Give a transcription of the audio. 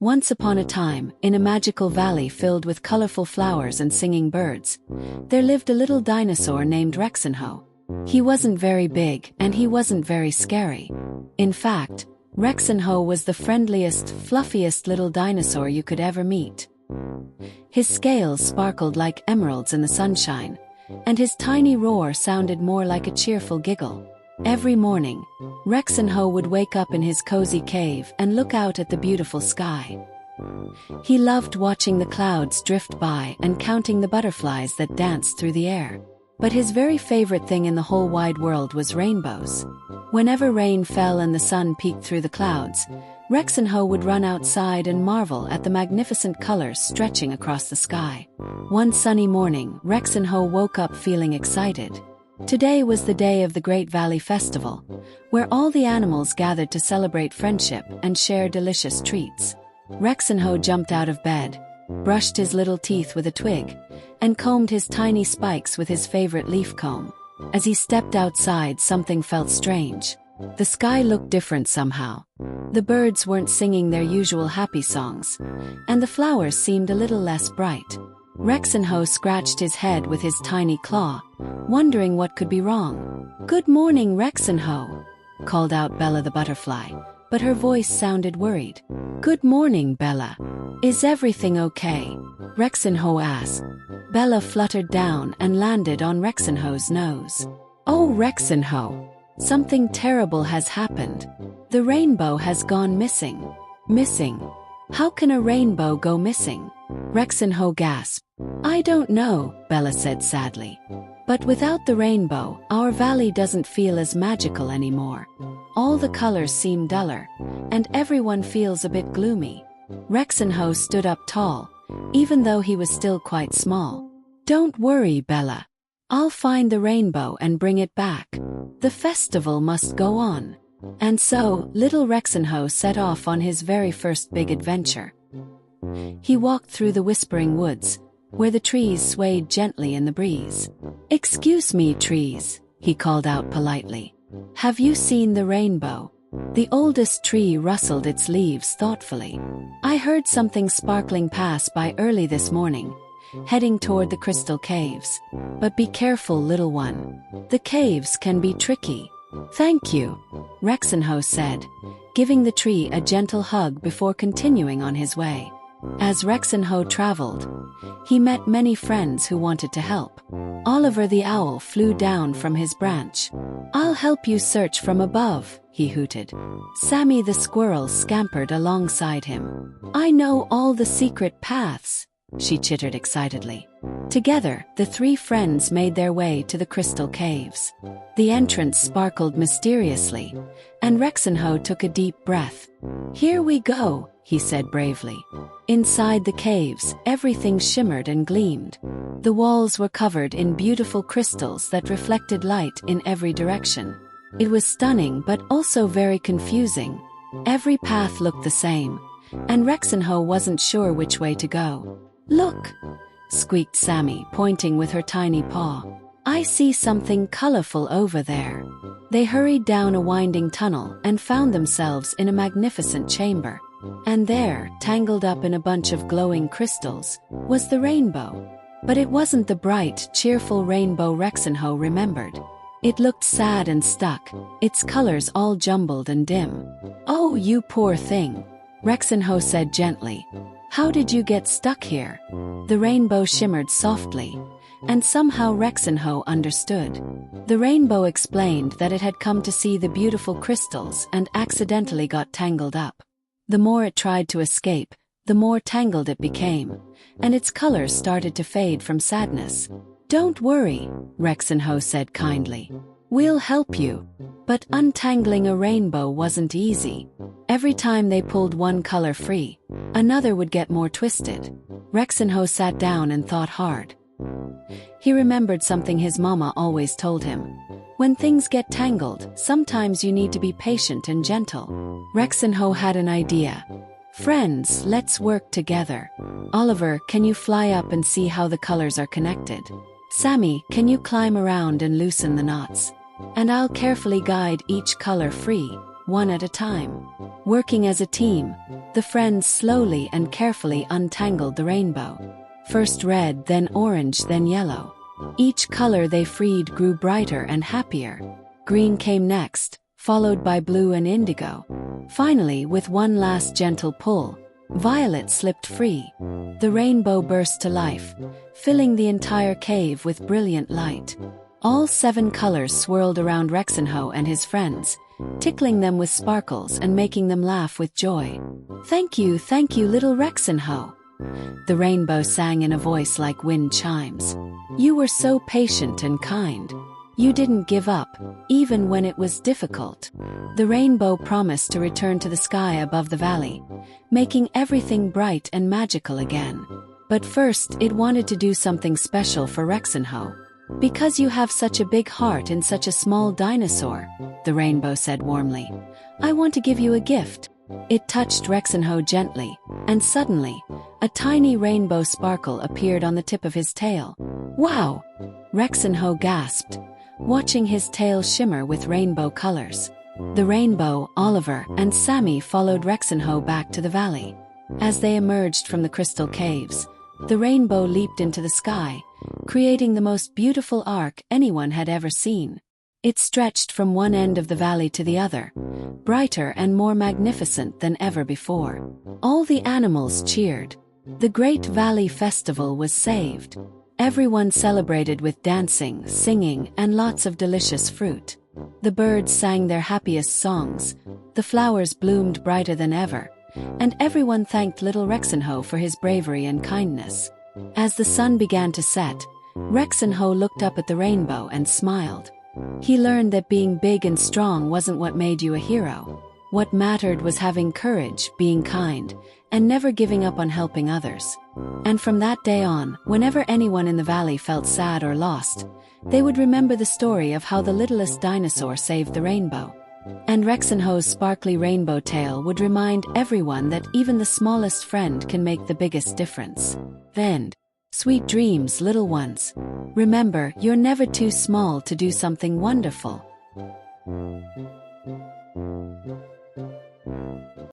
Once upon a time, in a magical valley filled with colorful flowers and singing birds, there lived a little dinosaur named Rexinho. He wasn't very big, and he wasn't very scary. In fact, Rexinho was the friendliest, fluffiest little dinosaur you could ever meet. His scales sparkled like emeralds in the sunshine, and his tiny roar sounded more like a cheerful giggle. Every morning, Rexinho would wake up in his cozy cave and look out at the beautiful sky. He loved watching the clouds drift by and counting the butterflies that danced through the air. But his very favorite thing in the whole wide world was rainbows. Whenever rain fell and the sun peeked through the clouds, Rexinho would run outside and marvel at the magnificent colors stretching across the sky. One sunny morning, Rexinho woke up feeling excited. Today was the day of the Great Valley Festival, where all the animals gathered to celebrate friendship and share delicious treats. Rexinho jumped out of bed, brushed his little teeth with a twig, and combed his tiny spikes with his favorite leaf comb. As he stepped outside, something felt strange. The sky looked different somehow. The birds weren't singing their usual happy songs, and the flowers seemed a little less bright. Rexinho scratched his head with his tiny claw, wondering what could be wrong. "Good morning, Rexinho," called out Bella the butterfly, but her voice sounded worried. "Good morning, Bella. Is everything okay?" Rexinho asked. Bella fluttered down and landed on Rexinho's nose. "Oh, Rexinho, something terrible has happened. The rainbow has gone missing." "Missing? How can a rainbow go missing?" Rexinho gasped. "I don't know," Bella said sadly. "But without the rainbow, our valley doesn't feel as magical anymore. All the colors seem duller, and everyone feels a bit gloomy." Rexinho stood up tall, even though he was still quite small. "Don't worry, Bella. I'll find the rainbow and bring it back. The festival must go on." And so, little Rexinho set off on his very first big adventure. He walked through the whispering woods, where the trees swayed gently in the breeze. "Excuse me, trees," he called out politely. "Have you seen the rainbow?" The oldest tree rustled its leaves thoughtfully. "I heard something sparkling pass by early this morning, heading toward the crystal caves. But be careful, little one. The caves can be tricky." "Thank you," Rexinho said, giving the tree a gentle hug before continuing on his way. As Rexinho traveled, he met many friends who wanted to help. Oliver the owl flew down from his branch. "I'll help you search from above," he hooted. Sammy the squirrel scampered alongside him. "I know all the secret paths," she chittered excitedly. Together, the three friends made their way to the crystal caves. The entrance sparkled mysteriously, and Rexinho took a deep breath. "Here we go," he said bravely. Inside the caves, everything shimmered and gleamed. The walls were covered in beautiful crystals that reflected light in every direction. It was stunning but also very confusing. Every path looked the same, and Rexinho wasn't sure which way to go. "Look!" squeaked Sammy, pointing with her tiny paw. "I see something colorful over there." They hurried down a winding tunnel and found themselves in a magnificent chamber. And there, tangled up in a bunch of glowing crystals, was the rainbow. But it wasn't the bright, cheerful rainbow Rexinho remembered. It looked sad and stuck, its colors all jumbled and dim. "Oh, you poor thing," Rexinho said gently. "How did you get stuck here?" The rainbow shimmered softly, and somehow Rexinho understood. The rainbow explained that it had come to see the beautiful crystals and accidentally got tangled up. The more it tried to escape, the more tangled it became, and its colors started to fade from sadness. "Don't worry," Rexinho said kindly. "We'll help you." But untangling a rainbow wasn't easy. Every time they pulled one color free, another would get more twisted. Rexinho sat down and thought hard. He remembered something his mama always told him. When things get tangled, sometimes you need to be patient and gentle. Rexinho had an idea. "Friends, let's work together. Oliver, can you fly up and see how the colors are connected? Sammy, can you climb around and loosen the knots? And I'll carefully guide each color free, one at a time. Working as a team, the friends slowly and carefully untangled the rainbow. First red, then orange, then yellow. Each color they freed grew brighter and happier. Green came next, followed by blue and indigo. Finally, with one last gentle pull, violet slipped free. The rainbow burst to life, filling the entire cave with brilliant light. All 7 colors swirled around Rexinho and his friends, tickling them with sparkles and making them laugh with joy. Thank you, little Rexinho," the rainbow sang in a voice like wind chimes. "You were so patient and kind. You didn't give up, even when it was difficult." The rainbow promised to return to the sky above the valley, making everything bright and magical again. But first, it wanted to do something special for Rexinho. "Because you have such a big heart in such a small dinosaur," the rainbow said warmly, "I want to give you a gift." It touched Rexinho gently, and suddenly, a tiny rainbow sparkle appeared on the tip of his tail. "Wow!" Rexinho gasped, watching his tail shimmer with rainbow colors. The rainbow, Oliver, and Sammy followed Rexinho back to the valley. As they emerged from the crystal caves, the rainbow leaped into the sky, creating the most beautiful arc anyone had ever seen. It stretched from one end of the valley to the other, brighter and more magnificent than ever before. All the animals cheered. The Great Valley Festival was saved. Everyone celebrated with dancing, singing, and lots of delicious fruit. The birds sang their happiest songs, the flowers bloomed brighter than ever, and everyone thanked little Rexinho for his bravery and kindness. As the sun began to set, Rexinho looked up at the rainbow and smiled. He learned that being big and strong wasn't what made you a hero. What mattered was having courage, being kind, and never giving up on helping others. And from that day on, whenever anyone in the valley felt sad or lost, they would remember the story of how the littlest dinosaur saved the rainbow. And Rexinho's sparkly rainbow tail would remind everyone that even the smallest friend can make the biggest difference. End. Sweet dreams, little ones. Remember, you're never too small to do something wonderful.